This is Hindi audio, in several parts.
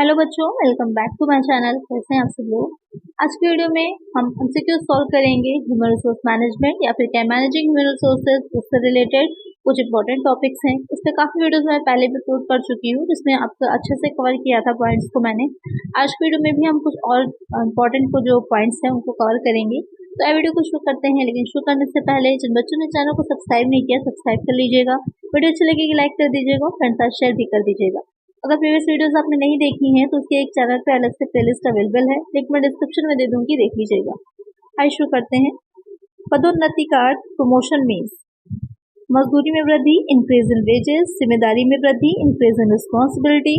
हेलो बच्चों, welcome back to my channel. कैसे हैं आप सब लोग। आज की वीडियो में हम एमसीक्यू सॉल्व करेंगे ह्यूमन रिसोर्स मैनेजमेंट या फिर क्या मैनेजिंग ह्यूमन रिसोर्सेज, उससे रिलेटेड कुछ इंपॉर्टेंट टॉपिक्स हैं। इस पे काफी वीडियोस मैं पहले भी अपलोड कर चुकी हूँ, जिसमें आपको अच्छे से कवर किया था पॉइंट्स को मैंने। आज की वीडियो में भी हम कुछ और इंपॉर्टेंट को जो पॉइंट्स हैं उनको कवर करेंगे। तो वीडियो को शुरू करते हैं, लेकिन शुरू करने से पहले जिन बच्चों ने चैनल को सब्सक्राइब नहीं किया, सब्सक्राइब कर लीजिएगा। वीडियो अच्छी लगेगी लाइक कर दीजिएगा, फ्रेंड्स साथ शेयर भी कर दीजिएगा। अगर प्रीवियस वीडियोस आपने नहीं देखी हैं तो उसके एक चैनल पे अलग से प्लेलिस्ट अवेलेबल है, लिंक मैं डिस्क्रिप्शन में दे दूंगी, देख लीजिएगा। आइए शुरू करते हैं। पदोन्नति का अर्थ प्रमोशन मीन्स मजदूरी में वृद्धि, इंक्रीज इन वेजेस, जिम्मेदारी में वृद्धि, इंक्रीज इन रिस्पॉन्सिबिलिटी,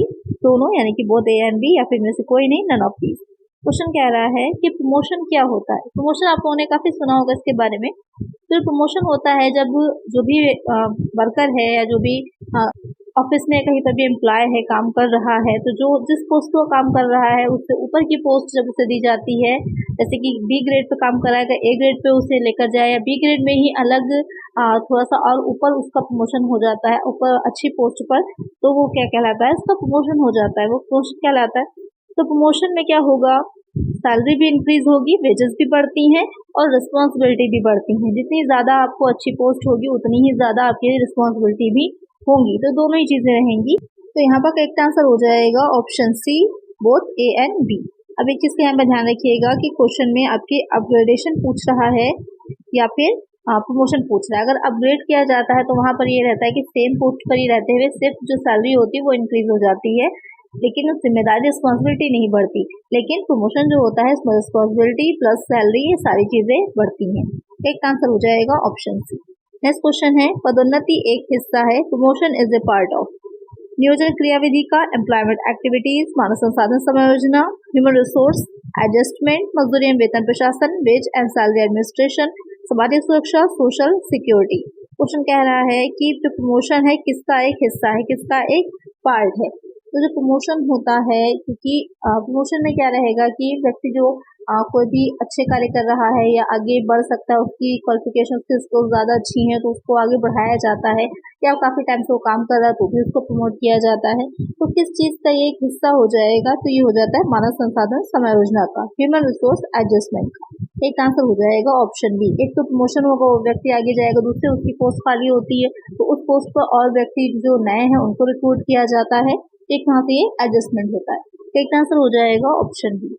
दोनों यानी कि बोथ ए एंड बी, या फिर में से कोई नहीं, नन ऑफ दीज। क्वेश्चन कह रहा है कि प्रमोशन क्या होता है। प्रमोशन आप लोगों ने काफी सुना होगा इसके बारे में। तो प्रमोशन होता है जब जो भी वर्कर है या जो भी ऑफिस में कहीं पर भी एम्प्लॉय है, काम कर रहा है, तो जो जिस पोस्ट पर काम कर रहा है उससे ऊपर की पोस्ट जब उसे दी जाती है, जैसे कि बी ग्रेड पे काम कर रहा है, ए ग्रेड पे उसे लेकर जाए, या बी ग्रेड में ही अलग थोड़ा सा और ऊपर उसका प्रमोशन हो जाता है, ऊपर अच्छी पोस्ट पर, तो वो क्या कहलाता है, उसका प्रमोशन हो जाता है, वो प्रमोशन कहलाता है। तो प्रमोशन में क्या होगा, सैलरी भी इंक्रीज होगी, वेजेस भी बढ़ती हैं और रिस्पॉन्सिबिलिटी भी बढ़ती हैं। जितनी ज्यादा आपको अच्छी पोस्ट होगी उतनी ही ज्यादा आपकी रिस्पॉन्सिबिलिटी भी होंगी, तो दोनों ही चीजें रहेंगी। तो यहाँ पर करेक्ट आंसर हो जाएगा option C, both A and B. अब एक चीज का यहाँ पर ध्यान रखिएगा कि क्वेश्चन में आपके अपग्रेडेशन पूछ रहा है या फिर प्रमोशन पूछ रहा है। अगर अपग्रेड किया जाता है तो वहां पर ये रहता है कि सेम पोस्ट पर ही रहते हुए सिर्फ जो सैलरी होती है वो इंक्रीज हो जाती है, लेकिन जिम्मेदारी रिस्पॉन्सिबिलिटी नहीं बढ़ती। लेकिन प्रमोशन जो होता है इसमें रिस्पॉन्सिबिलिटी प्लस सैलरी, ये सारी चीजें बढ़ती हैं। एक आंसर हो जाएगा ऑप्शन सी। नेक्स्ट क्वेश्चन है, पदोन्नति एक हिस्सा है, promotion is a part of. नियोजन क्रियाविधि का एम्प्लॉयमेंट एक्टिविटीज, मानव संसाधन समायोजना, ह्यूमन रिसोर्स एडजस्टमेंट, मजदूरी एवं वेतन प्रशासन, वेज एंड सैलरी एडमिनिस्ट्रेशन, सामाजिक सुरक्षा, सोशल सिक्योरिटी। क्वेश्चन कह रहा है कि जो प्रमोशन है किसका एक हिस्सा है, किसका एक पार्ट है। तो जो प्रमोशन होता है, क्योंकि प्रमोशन में क्या रहेगा कि व्यक्ति जो कोई भी अच्छे कार्य कर रहा है या आगे बढ़ सकता है, उसकी क्वालिफिकेशन स्किल्स ज्यादा अच्छी हैं तो उसको आगे बढ़ाया जाता है, या काफी टाइम से वो काम कर रहा है तो भी उसको प्रमोट किया जाता है। तो किस चीज का ये एक हिस्सा हो जाएगा, तो ये हो जाता है मानव संसाधन समायोजना का, ह्यूमन रिसोर्स एडजस्टमेंट का। एक आंसर हो जाएगा ऑप्शन बी। एक तो प्रमोशन होगा, वो व्यक्ति आगे जाएगा, दूसरे उसकी पोस्ट खाली होती है तो उस पोस्ट पर और व्यक्ति जो नए हैं उनको रिक्रूट किया जाता है। एक यहाँ से ये एडजस्टमेंट होता है। एक आंसर हो जाएगा ऑप्शन बी।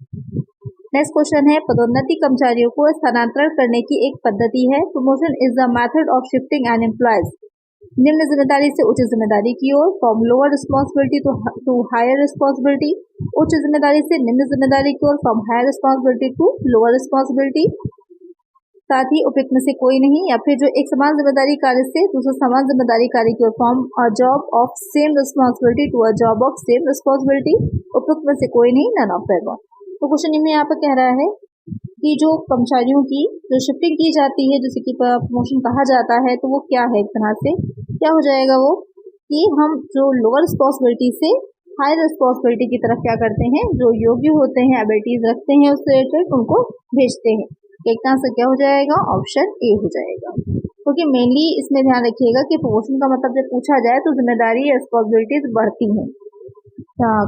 नेक्स्ट क्वेश्चन है, पदोन्नति कर्मचारियों को स्थानांतरण करने की एक पद्धति है। Promotion is the method of shifting an employees निम्न जिम्मेदारी से उच्च जिम्मेदारी की ओर, from lower responsibility to higher responsibility, उच्च जिम्मेदारी से निम्न जिम्मेदारी की ओर, from higher responsibility to lower responsibility. साथ ही उपयुक्त में से कोई नहीं, या फिर जो एक समान जिम्मेदारी कार्य से दूसरे समान जिम्मेदारी कार्य की ओर, from a job of same responsibility to a job of same responsibility. उपयुक्त में से कोई नहीं, नन ऑफ द अबव। तो क्वेश्चन में यहाँ पर कह रहा है कि जो कर्मचारियों की जो शिफ्टिंग की जाती है, जैसे कि प्रमोशन कहा जाता है, तो वो क्या है, एक तरह से क्या हो जाएगा वो, कि हम जो लोअर रिस्पॉन्सिबिलिटी से हायर रिस्पॉन्सिबिलिटी की तरफ क्या करते हैं, जो योग्य होते हैं, एबिलिटीज रखते हैं उससे रिलेटेड, उनको भेजते हैं। एक आंसर क्या हो जाएगा, ऑप्शन ए हो जाएगा। क्योंकि मेनली इसमें ध्यान रखिएगा कि प्रमोशन का मतलब जब पूछा जाए तो जिम्मेदारी या रिस्पॉन्सिबिलिटीज बढ़ती हैं,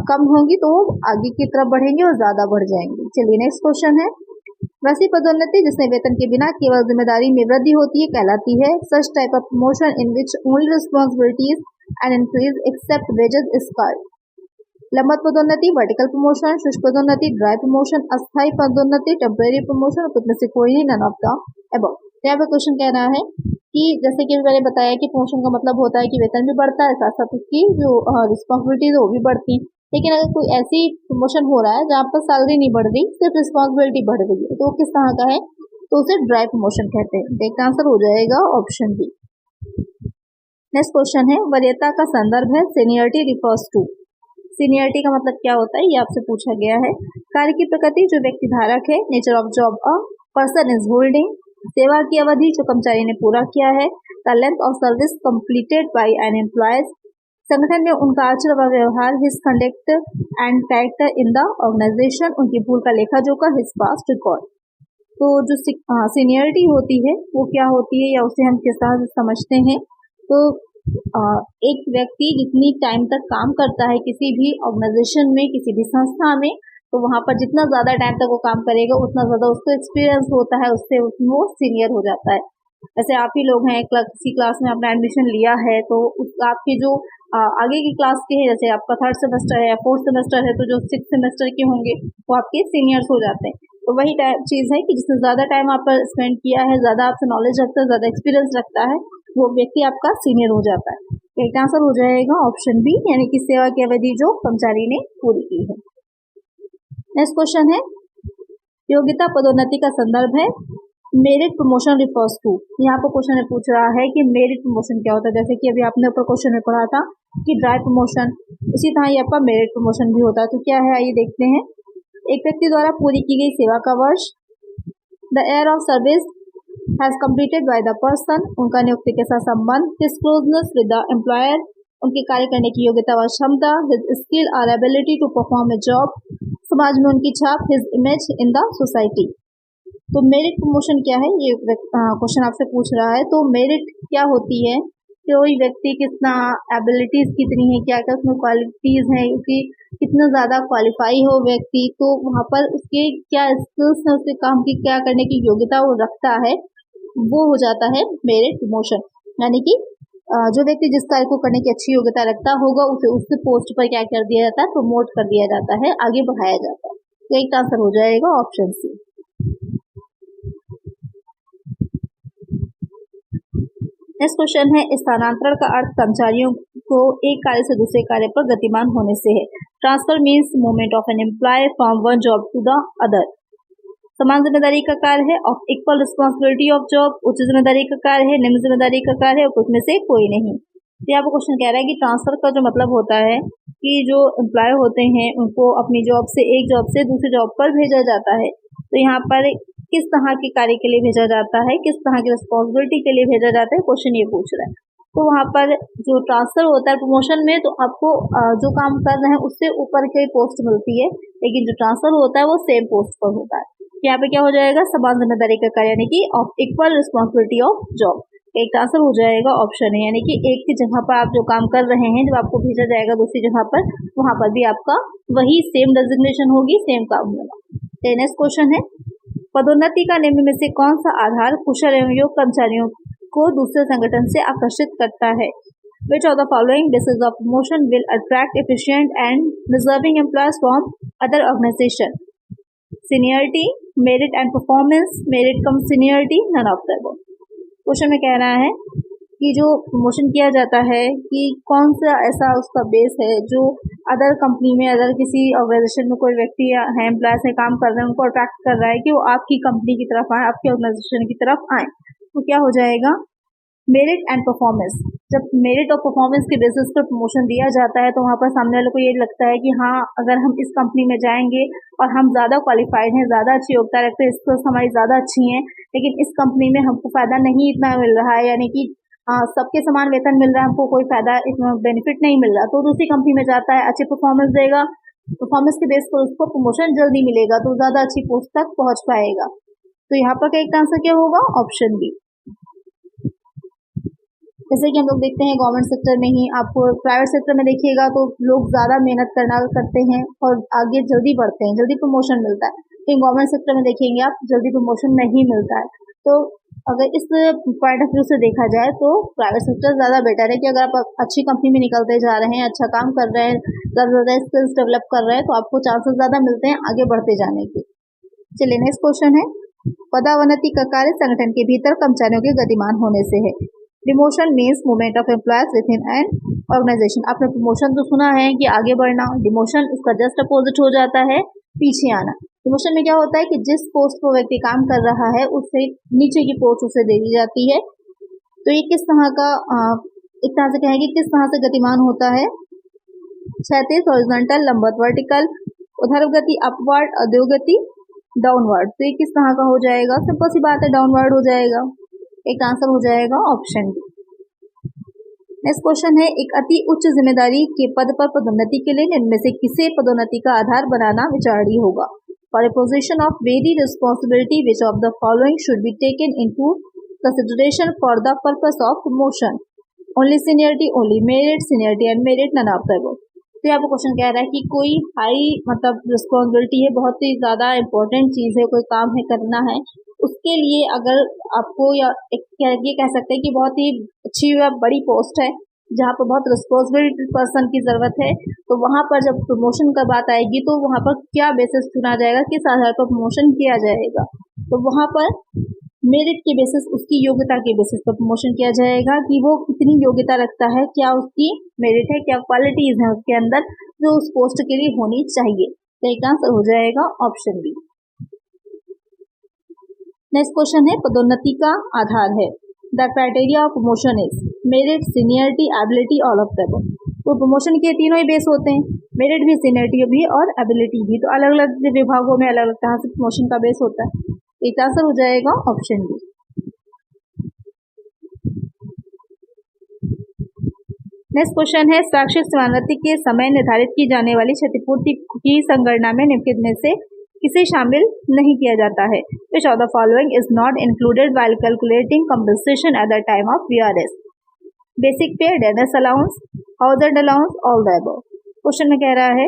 कम होंगी तो आगे की तरफ बढ़ेंगे और ज्यादा बढ़ जाएंगे। चलिए नेक्स्ट क्वेश्चन है, वैसी पदोन्नति जिसमें वेतन के बिना केवल जिम्मेदारी में वृद्धि होती है कहलाती है। Such type of promotion in which only responsibilities and increase except wages is called. लंबवत पदोन्नति, वर्टिकल प्रमोशन, शुष्क पदोन्नति, ड्राई प्रमोशन, अस्थायी पदोन्नति, टेम्परेरी प्रमोशन, उपयुक्त में से कोई नहीं, नन ऑफ द अबव। यहाँ पे क्वेश्चन कह रहा है कि जैसे कि मैंने बताया कि प्रमोशन का मतलब होता है कि वेतन भी बढ़ता है, साथ साथ उसकी जो रिस्पॉन्सिबिलिटीज वो भी बढ़ती है। लेकिन अगर कोई ऐसी प्रमोशन हो रहा है जहाँ पर सैलरी नहीं बढ़ रही, सिर्फ रिस्पॉन्सिबिलिटी बढ़ रही है, तो किस तरह का है, तो उसे ड्राई प्रमोशन कहते हैं। एक आंसर हो जाएगा ऑप्शन बी। नेक्स्ट क्वेश्चन है, वरीयता का संदर्भ है, सीनियरिटी रिफर्स टू। सीनियरिटी का मतलब क्या होता है, ये आपसे पूछा गया है। कार्य की प्रकृति, जो व्यक्ति धारक है, nature of job a person is holding, सेवा की अवधि जो कर्मचारी ने पूरा किया है, the length of service completed by an employees, संगठन में उनका आचरण व व्यवहार, his conduct and character in the organization, उनकी भूल का लेखा जोखा, हिज पास्ट रिकॉर्ड। तो जो सीनियरिटी होती है वो क्या होती है, या उसे हम किस तरह से समझते हैं, तो एक व्यक्ति जितनी टाइम तक काम करता है किसी भी ऑर्गेनाइजेशन में, किसी भी संस्था में, तो वहाँ पर जितना ज़्यादा टाइम तक वो काम करेगा उतना ज़्यादा उसको एक्सपीरियंस होता है, उससे वो सीनियर हो जाता है। जैसे आप ही लोग हैं, किसी क्लास में आपने एडमिशन लिया है, तो आपके जो आगे की क्लास के हैं, जैसे आपका 3rd सेमेस्टर है या 4th सेमेस्टर है, तो जो 6th सेमेस्टर के होंगे वो आपके सीनियर्स हो जाते हैं। तो वही चीज़ है कि जिसने ज़्यादा टाइम आप पर स्पेंड किया है, ज़्यादा आपसे नॉलेज रखता है, ज़्यादा एक्सपीरियंस रखता है, वो व्यक्ति आपका सीनियर हो जाता है। तो एक आंसर हो जाएगा ऑप्शन बी, यानी कि सेवा की अवधि जो कर्मचारी ने पूरी की है। नेक्स्ट क्वेश्चन है, योग्यता पदोन्नति का संदर्भ है। मेरिट प्रमोशन रिफर्स टू, यहाँ पर क्वेश्चन में पूछ रहा है कि मेरिट प्रमोशन क्या होता है। जैसे कि अभी आपने ऊपर क्वेश्चन में पढ़ा था कि ड्राइव प्रमोशन, इसी तरह ये आपका मेरिट प्रमोशन भी होता है। तो क्या है, आइए देखते हैं। एक व्यक्ति द्वारा पूरी की गई सेवा का वर्ष, the year of service has completed by the person, उनका नियुक्ति के साथ संबंध, his closeness with the employer, उनके कार्य करने की योग्यता व क्षमता, हिज स्किल और ability to perform a job, समाज में उनकी छाप, his image in the society. तो मेरिट प्रमोशन क्या है, ये क्वेश्चन आपसे पूछ रहा है। तो मेरिट क्या होती है, कोई व्यक्ति कितना एबिलिटीज कितनी है, क्या क्या उसमें क्वालिटीज हैं, कि कितना ज़्यादा क्वालिफाई हो व्यक्ति, तो वहाँ पर उसके क्या स्किल्स हैं, उसके काम की क्या करने की योग्यता वो रखता है, वो हो जाता है मेरिट प्रमोशन। यानी कि जो व्यक्ति जिस कार्य को करने की अच्छी योग्यता रखता होगा उसे उससे पोस्ट पर क्या कर दिया जाता है, प्रमोट कर दिया जाता है, आगे बढ़ाया जाता है। तो एक आंसर हो जाएगा ऑप्शन सी। नेक्स्ट क्वेश्चन है, स्थानांतरण का अर्थ कर्मचारियों को एक कार्य से दूसरे कार्य पर गतिमान होने से है। Transfer means movement of an employee from one job to the other. समान जिम्मेदारी का कार्य है, of equal responsibility of job, उच्च जिम्मेदारी का कार्य है, निम्न जिम्मेदारी का कार्य है, और उसमें से कोई नहीं। तो यहाँ पर क्वेश्चन कह रहा है कि ट्रांसफर का जो मतलब होता है कि जो एम्प्लॉय होते हैं उनको अपनी जॉब से, एक जॉब से दूसरी जॉब पर भेजा जाता है। तो यहाँ पर किस तरह के कार्य के लिए भेजा जाता है, किस तरह की रिस्पॉन्सिबिलिटी के लिए भेजा जाता है, क्वेश्चन ये पूछ रहा है। तो वहाँ पर जो ट्रांसफर होता है प्रमोशन में, तो आपको जो काम कर रहे हैं उससे ऊपर की पोस्ट मिलती है, लेकिन जो ट्रांसफर होता है वो सेम पोस्ट पर होता है। यहाँ पे क्या हो जाएगा, समान जिम्मेदारी का कार्य, यानी कि of equal responsibility of job. एक आंसर हो जाएगा ऑप्शन है, यानी कि एक की जगह पर आप जो काम कर रहे हैं, जब आपको भेजा जाएगा दूसरी जगह पर, वहां पर भी आपका वही सेम डेजिग्नेशन होगी, सेम काम होगा। नेक्स्ट क्वेश्चन है, पदोन्नति का निम्न में से कौन सा आधार कुशल एवं योग्य कर्मचारियों को दूसरे संगठन से आकर्षित करता है। Which of the following basis of promotion will attract efficient and deserving employees from other organization? Seniority, merit and performance, merit come seniority, none of the above। Question में कह रहा है कि जो प्रमोशन किया जाता है कि कौन सा ऐसा उसका बेस है जो अदर कंपनी में, अदर किसी ऑर्गेनाइजेशन में कोई व्यक्ति है, एम्प्लॉयज है, काम कर रहे हैं, उनको अट्रैक्ट कर रहा है कि वो आपकी कंपनी की तरफ आए, आपके ऑर्गेनाइजेशन की तरफ आए। तो क्या हो जाएगा, मेरिट एंड परफॉर्मेंस। जब मेरिट और परफॉर्मेंस के बेसिस पर प्रमोशन दिया जाता है तो वहाँ पर सामने वाले को ये लगता है कि हाँ, अगर हम इस कंपनी में जाएंगे और हम ज़्यादा क्वालिफाइड हैं, ज़्यादा अच्छी योग्यता रखते हैं, स्किल्स हमारी ज़्यादा अच्छी हैं, लेकिन इस कंपनी में हमको फ़ायदा नहीं इतना मिल रहा है, यानी कि सबके समान वेतन मिल रहा है, हमको कोई फ़ायदा इसमें बेनिफिट नहीं मिल रहा, तो दूसरी कंपनी में जाता है, अच्छी परफॉर्मेंस देगा, परफॉर्मेंस के बेस पर उसको प्रमोशन जल्दी मिलेगा, तो ज़्यादा अच्छी पोस्ट तक पहुँच पाएगा। तो यहाँ पर एक आंसर क्या होगा, ऑप्शन बी। जैसे कि हम लोग देखते हैं गवर्नमेंट सेक्टर में ही, आपको प्राइवेट सेक्टर में देखिएगा तो लोग ज़्यादा मेहनत करते हैं और आगे जल्दी बढ़ते हैं, जल्दी प्रमोशन मिलता है, लेकिन गवर्नमेंट सेक्टर में देखेंगे आप जल्दी प्रमोशन नहीं मिलता है। तो अगर इस पॉइंट ऑफ व्यू से देखा जाए तो प्राइवेट सेक्टर ज़्यादा बेटर है कि अगर आप अच्छी कंपनी में निकलते जा रहे हैं, अच्छा काम कर रहे हैं, ज़्यादा स्किल्स डेवलप कर रहे हैं, तो आपको चांसेस ज़्यादा मिलते हैं आगे बढ़ते जाने के। चलिए नेक्स्ट क्वेश्चन है, पदावनति का कार्य संगठन के भीतर कर्मचारियों के गतिमान होने से है। Demotion means movement of employees within an organization. आपने प्रमोशन तो सुना है कि आगे बढ़ना, डिमोशन इसका जस्ट अपोजिट हो जाता है, पीछे आना। डिमोशन में क्या होता है कि जिस पोस्ट पर व्यक्ति काम कर रहा है उससे नीचे की पोस्ट उसे दे दी जाती है। तो ये किस तरह का एक तरह से कहेंगे किस तरह से गतिमान होता है, क्षैतिज हॉरिजॉन्टल, लंबवत वर्टिकल, ऊर्ध्व गति अपवर्ड, अधोगति डाउनवर्ड। तो ये किस तरह का हो जाएगा, सिंपल सी बात है, डाउनवर्ड हो जाएगा। एक आंसर हो जाएगा ऑप्शन डी। नेक्स्ट क्वेश्चन है, एक अति उच्च जिम्मेदारी के पद पर पदोन्नति के लिए इनमें से किसे पदोन्नति का आधार बनाना विचारणीय होगा। For a position of very responsibility which of the following should be taken into consideration for the purpose of promotion. Only seniority, only merit, seniority and merit, none of the above. तो यहाँ पर क्वेश्चन कह रहा है कि कोई हाई मतलब रिस्पॉन्सिबिलिटी है, बहुत ही ज़्यादा इम्पोर्टेंट चीज़ है, कोई काम है करना है, उसके लिए अगर आपको या ये कह सकते हैं कि बहुत ही अच्छी या बड़ी पोस्ट है जहाँ पर बहुत रिस्पॉन्सिबल पर्सन की ज़रूरत है, तो वहाँ पर जब प्रमोशन का बात आएगी तो वहाँ पर क्या बेसिस चुना जाएगा, किस आधार पर प्रमोशन किया जाएगा, तो वहाँ पर मेरिट के बेसिस, उसकी योग्यता के बेसिस पर प्रमोशन किया जाएगा कि वो कितनी योग्यता रखता है, क्या उसकी मेरिट है, क्या क्वालिटीज है उसके अंदर जो उस पोस्ट के लिए होनी चाहिए। तो एक आंसर हो जाएगा ऑप्शन बी। नेक्स्ट क्वेश्चन है पदोन्नति का आधार है। The criteria of promotion is merit, seniority, ability, all of the above. तो प्रमोशन के तीनों ही बेस होते हैं, मेरिट भी, सीनियरिटी भी और एबिलिटी भी। तो अलग अलग विभागों में अलग अलग तरह से प्रमोशन का बेस होता है। एक आंसर हो जाएगा ऑप्शन बी। नेक्स्ट क्वेश्चन है शैक्षिक सेवानिवृत्ति के समय निर्धारित की जाने वाली क्षतिपूर्ति की संगणना में निम्नलिखित में से किसे शामिल नहीं किया जाता है। Which of the following is not included while calculating compensation at the time of VRS. Basic pay, dearness allowance, house rent allowance, all the above. Question में कह रहा है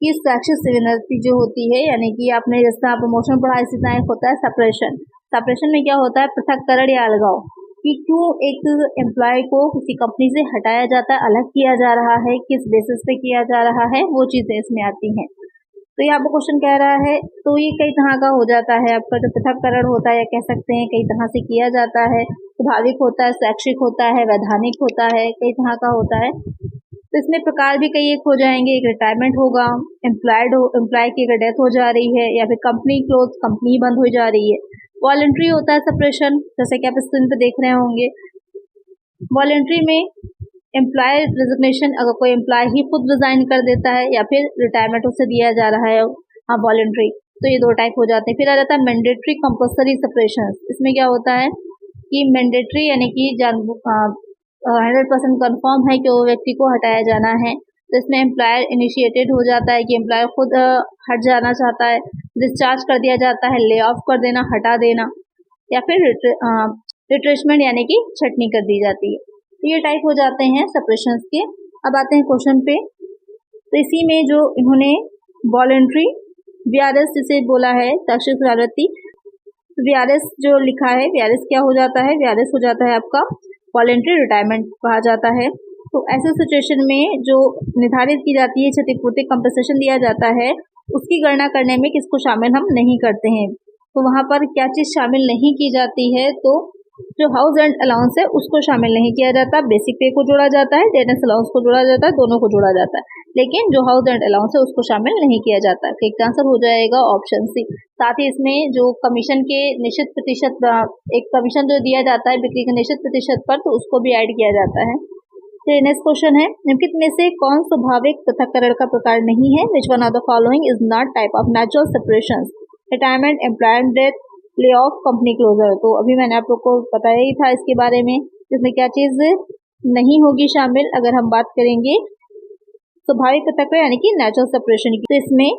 कि शैक्षिक सेवानिवृत्ति जो होती है, यानी कि आपने जैसा प्रमोशन पढ़ा, इसी तरह एक होता है सेपरेशन। सेपरेशन में क्या होता है, पृथककरण या अलगाव, कि क्यों एक एम्प्लॉय को किसी कंपनी से हटाया जाता है, अलग किया जा रहा है, किस बेसिस पे किया जा रहा है, वो चीजें इसमें आती हैं। तो यहाँ पर क्वेश्चन कह रहा है, तो ये कई तरह का हो जाता है आपका जो पृथककरण होता है, या कह सकते हैं कई तरह से किया जाता है। स्वाभाविक होता है, शैक्षिक होता है, वैधानिक होता है, कई तरह का होता है। तो इसमें प्रकार भी कई एक हो जाएंगे, एक रिटायरमेंट होगा, एम्प्लॉय की अगर डेथ हो जा रही है, या फिर कंपनी क्लोज, कंपनी बंद हो जा रही है। वॉलंटरी होता है सेपरेशन, जैसे कि आप स्क्रीन पे देख रहे होंगे। वॉलंटरी में एम्प्लॉय रिजिग्नेशन, अगर कोई एम्प्लॉय ही खुद रिजाइन कर देता है या फिर रिटायरमेंट उसे दिया जा रहा है, हाँ वॉलंटरी, तो ये दो टाइप हो जाते हैं। फिर आ जाता है मैंडेटरी कंपल्सरी सेपरेशन। इसमें क्या होता है कि मैंडेटरी यानी कि 100% कन्फर्म है कि वो व्यक्ति को हटाया जाना है, तो इसमें एम्प्लॉयर इनिशिएटेड हो जाता है कि एम्प्लॉयर खुद हट जाना चाहता है, डिस्चार्ज कर दिया जाता है, ले ऑफ कर देना, हटा देना, या फिर रिट्रेसमेंट यानी कि छटनी कर दी जाती है। तो ये टाइप हो जाते हैं सेपरेशंस के। अब आते हैं क्वेश्चन पे। तो इसी में जो इन्होंने वॉलंटरी वीआरएस जिसे बोला है शैक्षिक सेवानिवृत्ति, वीआरएस जो लिखा है, वीआरएस क्या हो जाता है, वीआरएस हो जाता है आपका वॉलंटरी रिटायरमेंट कहा जाता है। तो ऐसे सिचुएशन में जो निर्धारित की जाती है क्षतिपूर्ति कंपनसेशन दिया जाता है, उसकी गणना करने में किसको शामिल हम नहीं करते हैं। तो वहां पर क्या चीज शामिल नहीं की जाती है, तो जो हाउस रेंट अलाउंस है उसको शामिल नहीं किया जाता, बेसिक पे को जोड़ा जाता है, डेनेस अलाउंस को जोड़ा जाता है, दोनों को जोड़ा जाता है, लेकिन जो हाउस रेंट अलाउंस है उसको शामिल नहीं किया जाता है। ठीक आंसर हो जाएगा ऑप्शन सी। साथ ही इसमें जो कमीशन के निश्चित प्रतिशत, एक कमीशन जो दिया जाता है बिक्री के निश्चित प्रतिशत पर, तो उसको भी ऐड किया जाता है। नेक्स्ट क्वेश्चन है, निम्नलिखित में से कौन स्वाभाविक पृथक्करण का प्रकार नहीं है। Which one of the following is not type of natural separation. Retirement, employment death, lay off, company closure. तो अभी मैंने आप लोग को बताया ही था इसके बारे में, जिसमें क्या चीज नहीं होगी शामिल। अगर हम बात करेंगे स्वाभाविक पृथक्करण यानी कि नेचुरल सेपरेशन की, तो इसमें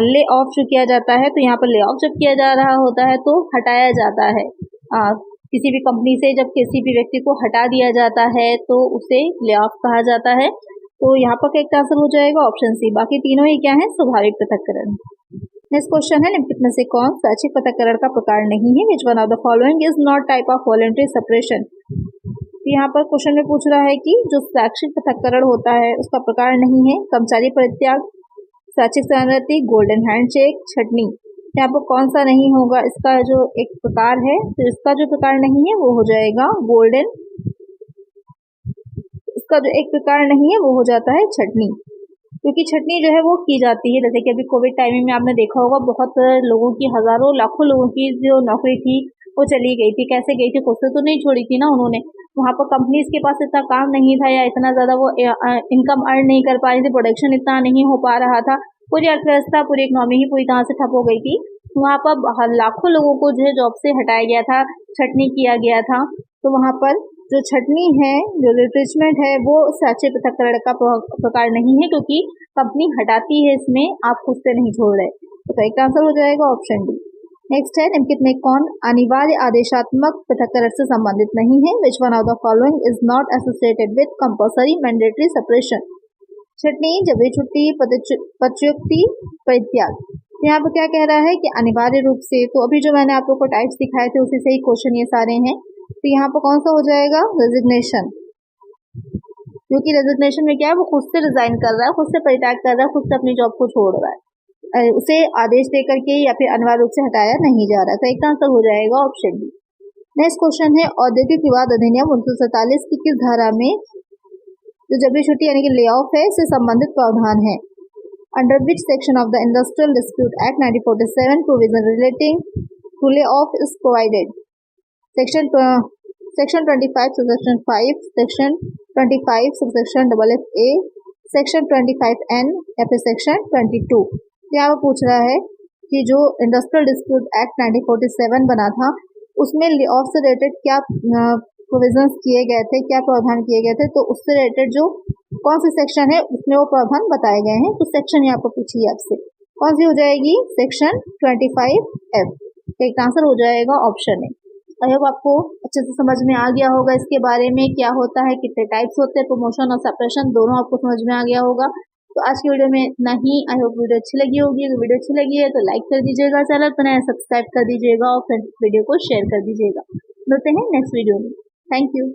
ले ऑफ जो किया जाता है, तो यहाँ पर ले ऑफ जब किया जा रहा होता है तो हटाया जाता है। किसी भी कंपनी से जब किसी भी व्यक्ति को हटा दिया जाता है तो उसे ले ऑफ कहा जाता है। तो यहाँ पर करेक्ट आंसर हो जाएगा ऑप्शन सी। बाकी तीनों ही क्या है, स्वाभाविक पृथक्करण। नेक्स्ट क्वेश्चन है, निम्नलिखित में से कौन स्वैच्छिक पृथक्करण का प्रकार नहीं है। Which one of the following is not type of voluntary separation. यहाँ पर क्वेश्चन में पूछ रहा है कि जो स्वैच्छिक पृथक्करण होता है उसका प्रकार नहीं है। कर्मचारी परित्याग, स्वैच्छिक सेवानिवृत्ति, गोल्डन हैंडशेक, छटनी। यहाँ पर कौन सा नहीं होगा, इसका जो एक प्रकार है, तो इसका जो प्रकार नहीं है वो हो जाएगा गोल्डन, इसका जो एक प्रकार नहीं है वो हो जाता है छटनी, क्योंकि छटनी जो है वो की जाती है। जैसे कि अभी कोविड टाइमिंग में आपने देखा होगा, बहुत लोगों की, हजारों लाखों लोगों की जो नौकरी थी वो चली गई थी। कैसे गई थी, खुद से तो नहीं छोड़ी थी ना उन्होंने, वहां पर कंपनीज के पास इतना काम नहीं था या इतना ज्यादा वो इनकम अर्न नहीं कर पा रही थी, प्रोडक्शन इतना नहीं हो पा रहा था, पूरी अर्थव्यवस्था, पूरी इकोनॉमी ही पूरी तरह से ठप हो गई थी। वहां पर लाखों लोगों को जो है जॉब से हटाया गया था, छटनी किया गया था। तो वहां पर जो छटनी है, जो रिट्रेसमेंट है, वो स्वैच्छिक पृथक्करण का प्रकार नहीं है, क्योंकि कंपनी हटाती है, इसमें आप खुद से नहीं छोड़ रहे। तो करेक्ट आंसर हो जाएगा ऑप्शन डी। नेक्स्ट है, निम्नलिखित में कौन अनिवार्य आदेशात्मक पृथक्करण से संबंधित नहीं है? Which one of the following is not associated with compulsory mandatory separation? छटनी, जबरी छुट्टी, पदच्युति, परित्याग। यहाँ पर क्या कह रहा है कि अनिवार्य रूप से, तो अभी जो मैंने आप लोग को टाइप्स दिखाए थे उसी से ही क्वेश्चन ये सारे हैं। तो यहाँ पर कौन सा हो जाएगा? रेजिग्नेशन, क्योंकि रेजिग्नेशन में क्या है, वो खुद से रिजाइन कर रहा है, खुद से परित्याग कर रहा है, खुद से अपनी जॉब को छोड़ रहा है, उसे आदेश दे करके या फिर अनिवार्य रूप से हटाया नहीं जा रहा है। तो एक आंसर हो जाएगा ऑप्शन डी। नेक्स्ट क्वेश्चन है, औद्योगिक विवाद अधिनियम 1947 की किस धारा में जो जबरी छुट्टी यानी कि ले ऑफ है से संबंधित प्रावधान है? Under which section of the industrial dispute act 1947 provision relating to lay off is provided? Section 25 subsection 5, section 25 subsection FFA, section 25N या फिर सेक्शन 22। यहाँ वो पूछ रहा है कि जो इंडस्ट्रियल डिस्प्यूट एक्ट 1947 बना था उसमें ले ऑफ से रिलेटेड क्या प्रोविजंस किए गए थे, क्या प्रावधान किए गए थे, तो उससे रिलेटेड जो कौन सी सेक्शन है उसमें वो प्रावधान बताए गए हैं। तो सेक्शन यहाँ पर पूछिए आपसे, कौन सी हो जाएगी? Section 25F। एक आंसर हो जाएगा ऑप्शन ए। आई होप आपको अच्छे से समझ में आ गया होगा इसके बारे में, क्या होता है, कितने टाइप्स होते हैं, प्रमोशन और सेपरेशन दोनों आपको समझ में आ गया होगा। तो आज की वीडियो में इतना ही। आई होप वीडियो अच्छी लगी होगी। अगर वीडियो अच्छी लगी है तो लाइक कर दीजिएगा, चैनल पर नया सब्सक्राइब कर दीजिएगा और फ्रेंड्स वीडियो को शेयर कर दीजिएगा। मिलते हैं नेक्स्ट वीडियो में। Thank you.